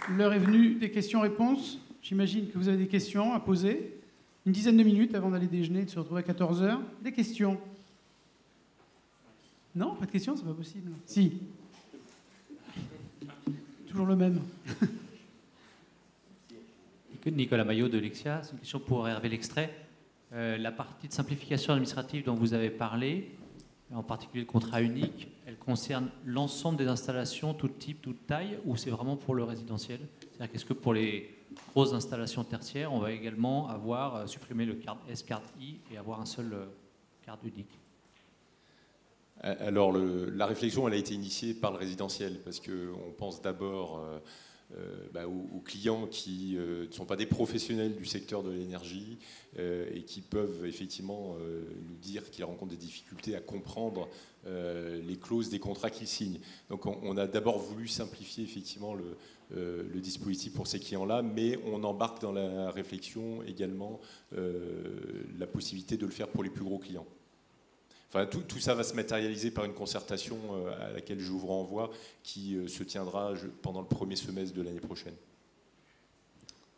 L'heure est venue des questions-réponses. J'imagine que vous avez des questions à poser. Une dizaine de minutes avant d'aller déjeuner et de se retrouver à 14 h. Des questions? Non, pas de questions, c'est pas possible. Si. Toujours le même. Nicolas Maillot de Lexia, c'est une question pour Hervé L'Extrait. La partie de simplification administrative dont vous avez parlé, en particulier le contrat unique, elle concerne l'ensemble des installations, tout type, toute taille, ou c'est vraiment pour le résidentiel? C'est-à-dire qu'est-ce que pour les grosses installations tertiaires, on va également avoir supprimé le carte S, carte I et avoir un seul carte unique? Alors, la réflexion, elle a été initiée par le résidentiel, parce qu'on pense d'abord aux clients qui ne sont pas des professionnels du secteur de l'énergie et qui peuvent effectivement nous dire qu'ils rencontrent des difficultés à comprendre les clauses des contrats qu'ils signent. Donc on a d'abord voulu simplifier effectivement le dispositif pour ces clients-là, mais on embarque dans la réflexion également la possibilité de le faire pour les plus gros clients. Enfin, tout ça va se matérialiser par une concertation à laquelle je vous renvoie, qui se tiendra pendant le premier semestre de l'année prochaine.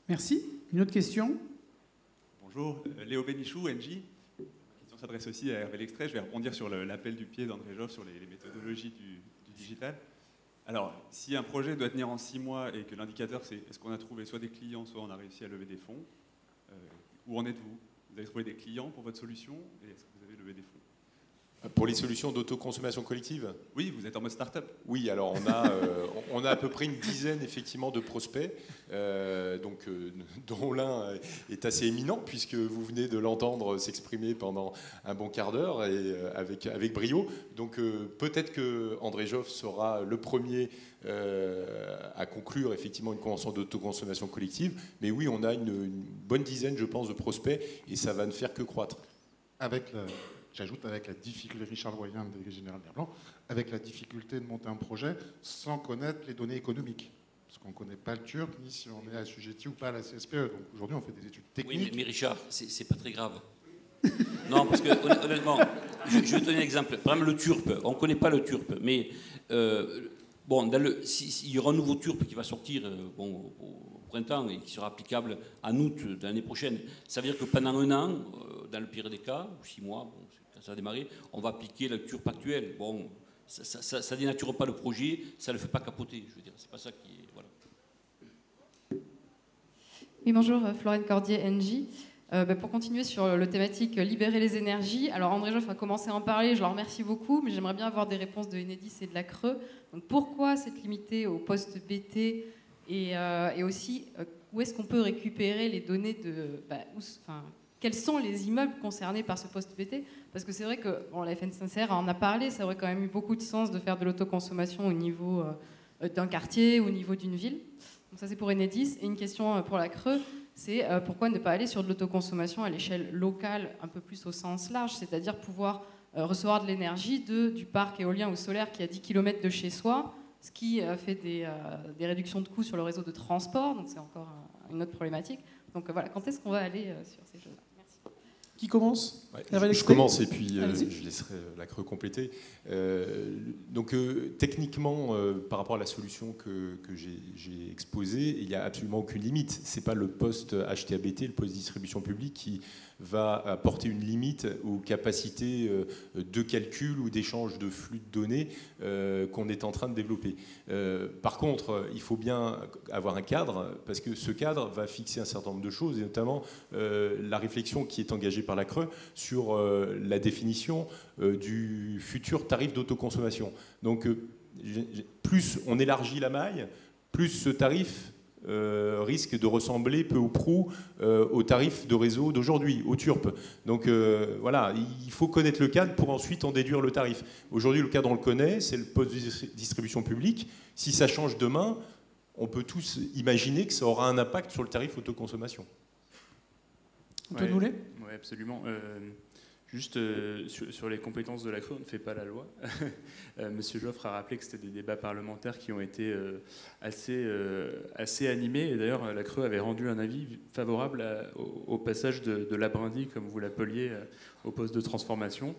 Merci. Une autre question? Bonjour, Léo Bénichou, Engie. La question s'adresse aussi à Hervé L'Extrait. Je vais rebondir sur l'appel du pied d'André Joffre sur les méthodologies du digital. Alors, si un projet doit tenir en 6 mois et que l'indicateur, c'est est-ce qu'on a trouvé soit des clients, soit on a réussi à lever des fonds, où en êtes-vous? Vous avez trouvé des clients pour votre solution et est-ce que vous avez levé des fonds? Pour les solutions d'autoconsommation collective? Oui, vous êtes en mode start-up. Oui, alors on a à peu près une dizaine effectivement de prospects, dont l'un est assez éminent puisque vous venez de l'entendre s'exprimer pendant un bon quart d'heure et avec brio. Donc peut-être que André Joffre sera le premier à conclure effectivement une convention d'autoconsommation collective. Mais oui, on a une bonne dizaine, je pense, de prospects et ça va ne faire que croître. J'ajoute avec la difficulté, Richard Loyen, délégué général d'Airplan, avec la difficulté de monter un projet sans connaître les données économiques. Parce qu'on ne connaît pas le turc, ni si on est assujetti ou pas à la CSPE. Donc aujourd'hui, on fait des études techniques. Oui, mais Richard, c'est pas très grave. Non, parce que honnêtement, je vais te donner un exemple. Par exemple, le turp, on ne connaît pas le turp, mais s'il y aura un nouveau turp qui va sortir au printemps et qui sera applicable en août de l'année prochaine, ça veut dire que pendant 1 an, dans le pire des cas, ou 6 mois, quand ça va démarrer, on va appliquer le turp actuel. Bon, ça ne dénature pas le projet, ça ne le fait pas capoter. Je veux dire, c'est pas ça qui est... Voilà. Oui, bonjour, Florine Cordier, Engie. Pour continuer sur le thématique libérer les énergies, alors André Joffre a commencé à en parler, je le remercie beaucoup, mais j'aimerais bien avoir des réponses de Enedis et de la Creux. Donc pourquoi s'être limité au poste BT et aussi où est-ce qu'on peut récupérer les données de... quels sont les immeubles concernés par ce poste BT? Parce que c'est vrai que la FNSR en a parlé, ça aurait quand même eu beaucoup de sens de faire de l'autoconsommation au niveau d'un quartier, au niveau d'une ville. Donc ça c'est pour Enedis. Et une question pour la Creux, c'est pourquoi ne pas aller sur de l'autoconsommation à l'échelle locale, un peu plus au sens large, c'est-à-dire pouvoir recevoir de l'énergie du parc éolien ou solaire qui est à 10 km de chez soi, ce qui fait des réductions de coûts sur le réseau de transport, donc c'est encore une autre problématique. Donc voilà, quand est-ce qu'on va aller sur ces choses-là? Merci. Qui commence? Je commence et puis je laisserai la Creux compléter. Techniquement, par rapport à la solution que j'ai exposée, il n'y a absolument aucune limite. Ce n'est pas le poste HTABT, le poste de distribution publique, qui va apporter une limite aux capacités de calcul ou d'échange de flux de données qu'on est en train de développer. Par contre, il faut bien avoir un cadre, parce que ce cadre va fixer un certain nombre de choses, et notamment la réflexion qui est engagée par la Creux sur la définition du futur tarif d'autoconsommation. Donc, plus on élargit la maille, plus ce tarif risque de ressembler peu ou prou au tarif de réseau d'aujourd'hui, au TURP. Donc voilà, il faut connaître le cadre pour ensuite en déduire le tarif. Aujourd'hui, le cadre, on le connaît, c'est le poste de distribution publique. Si ça change demain, on peut tous imaginer que ça aura un impact sur le tarif autoconsommation. Antoine Boulet ? Oui, absolument. Juste sur les compétences de la Creux, on ne fait pas la loi. Monsieur Joffre a rappelé que c'était des débats parlementaires qui ont été assez animés. Et d'ailleurs, la Creux avait rendu un avis favorable au passage de l'Abrindis, comme vous l'appeliez, au poste de transformation.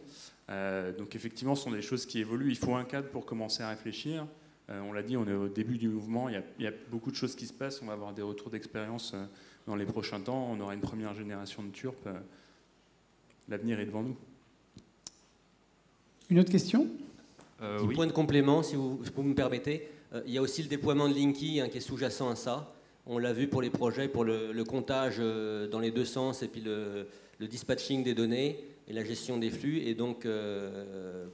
Donc effectivement, ce sont des choses qui évoluent. Il faut un cadre pour commencer à réfléchir. On l'a dit, on est au début du mouvement, il y a beaucoup de choses qui se passent, on va avoir des retours d'expérience dans les prochains temps, on aura une première génération de turps, l'avenir est devant nous. Une autre question ? Oui. Point de complément, si vous me permettez. Il y a aussi le déploiement de Linky qui est sous-jacent à ça. On l'a vu pour les projets, pour le comptage dans les deux sens et puis le dispatching des données et la gestion des flux. Et donc,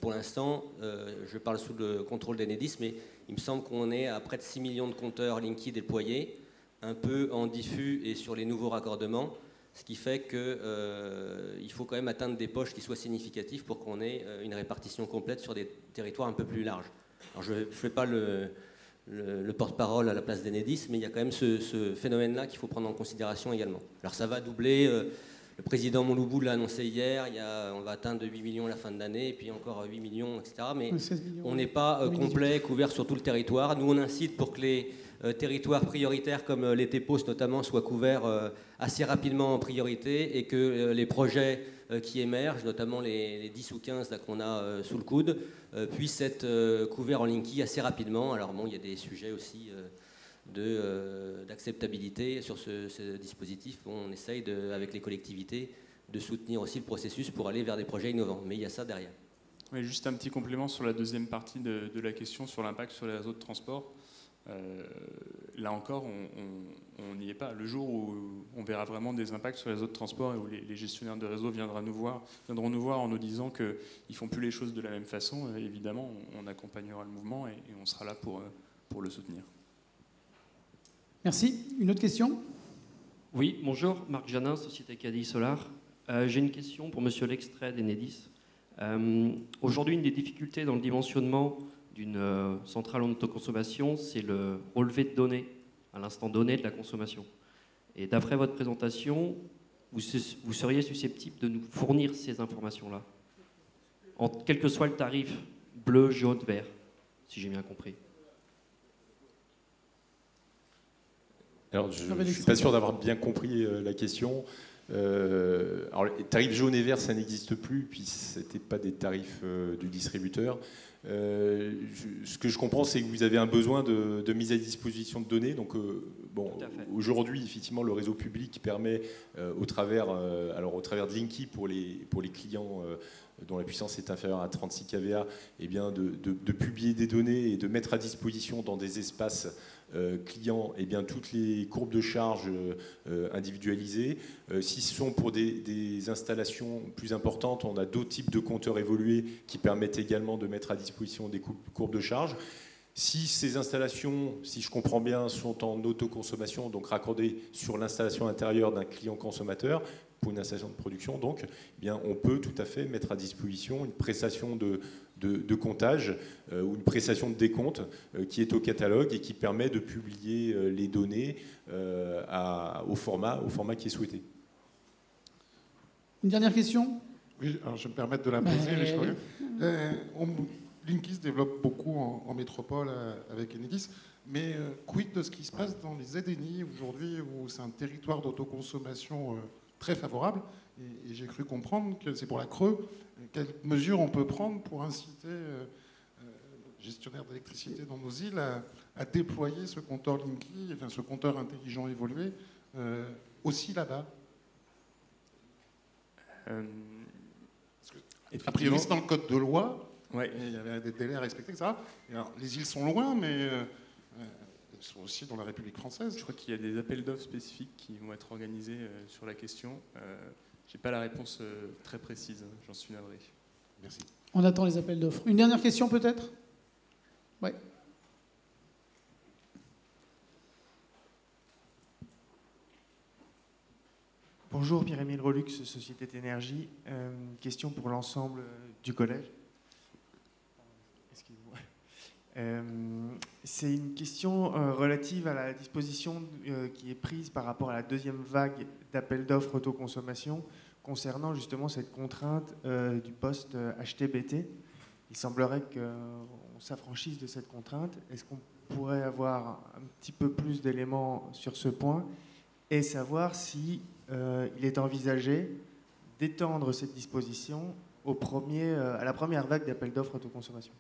pour l'instant, je parle sous le contrôle d'Enedis, mais il me semble qu'on est à près de 6 millions de compteurs Linky déployés, un peu en diffus et sur les nouveaux raccordements, ce qui fait qu'il faut quand même atteindre des poches qui soient significatives pour qu'on ait une répartition complète sur des territoires un peu plus larges. Alors, je ne fais pas le porte-parole à la place d'Enedis, mais il y a quand même ce phénomène-là qu'il faut prendre en considération également. Alors ça va doubler, le président Mouloubou l'a annoncé hier, on va atteindre 8 millions à la fin de l'année, et puis encore 8 millions, etc. Mais on n'est pas complet, couvert sur tout le territoire. Nous, on incite pour que les territoires prioritaires, comme les TEPOS notamment, soient couverts assez rapidement en priorité, et que les projets qui émergent, notamment les 10 ou 15 qu'on a sous le coude, puissent être couverts en Linky assez rapidement. Alors bon, il y a des sujets aussi d'acceptabilité sur ce dispositif. Bon, on essaye, avec les collectivités, de soutenir aussi le processus pour aller vers des projets innovants. Mais il y a ça derrière. Oui, juste un petit complément sur la deuxième partie de la question sur l'impact sur les réseaux de transport. Là encore, on n'y est pas. Le jour où on verra vraiment des impacts sur les réseaux de transport et où les gestionnaires de réseau viendront nous voir en nous disant qu'ils ne font plus les choses de la même façon, évidemment, on accompagnera le mouvement et on sera là pour le soutenir. Merci. Une autre question ? Oui, bonjour, Marc Janin, Société Caddy Solar. J'ai une question pour Monsieur Lextrait d'Enedis. Aujourd'hui, une des difficultés dans le dimensionnement d'une centrale en autoconsommation, c'est le relevé de données, à l'instant donné de la consommation. Et d'après votre présentation, vous seriez susceptible de nous fournir ces informations-là, quel que soit le tarif, bleu, jaune, vert, si j'ai bien compris. Alors, je ne suis pas sûr d'avoir bien compris la question. Alors, les tarifs jaune et vert, ça n'existe plus, puis ce n'était pas des tarifs du distributeur. Ce que je comprends, c'est que vous avez un besoin de mise à disposition de données. Donc, aujourd'hui, effectivement, le réseau public permet, au travers de Linky pour les clients dont la puissance est inférieure à 36 kVA, eh bien, de publier des données et de mettre à disposition dans des espaces clients eh bien, toutes les courbes de charge individualisées. Si ce sont pour des installations plus importantes, on a d'autres types de compteurs évolués qui permettent également de mettre à disposition des courbes de charge. Si ces installations, si je comprends bien, sont en autoconsommation, donc raccordées sur l'installation intérieure d'un client consommateur, pour une installation de production, donc, eh bien, on peut tout à fait mettre à disposition une prestation de comptage ou une prestation de décompte qui est au catalogue et qui permet de publier les données au format qui est souhaité. Une dernière question ? Oui, alors je vais me permettre de la poser. Linky se développe beaucoup en métropole avec Enedis, mais quid de ce qui se passe dans les ZNI aujourd'hui, où c'est un territoire d'autoconsommation très favorable, et j'ai cru comprendre que c'est pour la Creux. Quelles mesures on peut prendre pour inciter les gestionnaires d'électricité dans nos îles à déployer ce compteur Linky, enfin ce compteur intelligent évolué, aussi là-bas? A priori, c'est dans le code de loi. Ouais. Il y avait des délais à respecter, etc. Et alors, les îles sont loin, mais elles sont aussi dans la République française. Je crois qu'il y a des appels d'offres spécifiques qui vont être organisés sur la question. Je n'ai pas la réponse très précise, j'en suis navré. Merci. On attend les appels d'offres. Une dernière question peut-être ? Oui. Bonjour, Pierre-Émile Relux, Société d'énergie. Question pour l'ensemble du collège. C'est une question relative à la disposition qui est prise par rapport à la deuxième vague d'appels d'offres autoconsommation concernant justement cette contrainte du poste HTBT. Il semblerait qu'on s'affranchisse de cette contrainte. Est-ce qu'on pourrait avoir un petit peu plus d'éléments sur ce point et savoir si il est envisagé d'étendre cette disposition à la première vague d'appels d'offres autoconsommation?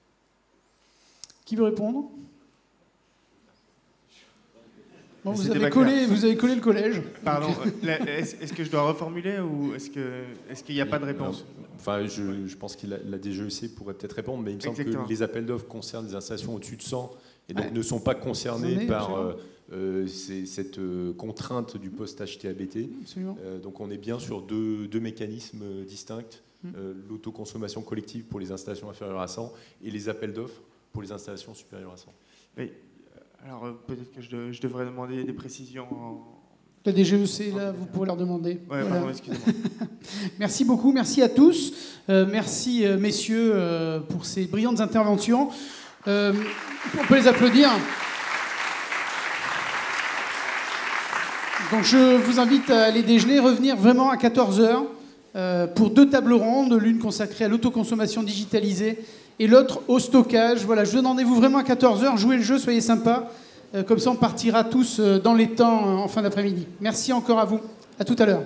Qui veut répondre? Bon, vous avez collé le collège. Pardon, est-ce que je dois reformuler ou est-ce qu'il n'y a pas de réponse? Enfin, je pense que la DGEC pourrait peut-être répondre, mais il me semble que les appels d'offres concernent des installations au-dessus de 100 et donc ne sont pas concernés par cette contrainte du poste HTABT. Donc on est bien sur deux mécanismes distincts, l'autoconsommation collective pour les installations inférieures à 100 et les appels d'offres pour les installations supérieures à 100. Oui. Alors peut-être que je devrais demander des précisions. La DGEC, là, vous pourrez leur demander. Ouais, voilà. Pardon, excusez-moi. Merci beaucoup, merci à tous. Merci, messieurs, pour ces brillantes interventions. On peut les applaudir. Donc je vous invite à aller déjeuner, revenir vraiment à 14h pour 2 tables rondes, l'une consacrée à l'autoconsommation digitalisée et l'autre au stockage. Voilà, je vous donne rendez-vous vraiment à 14h. Jouez le jeu, soyez sympas. Comme ça, on partira tous dans les temps en fin d'après-midi. Merci encore à vous. À tout à l'heure.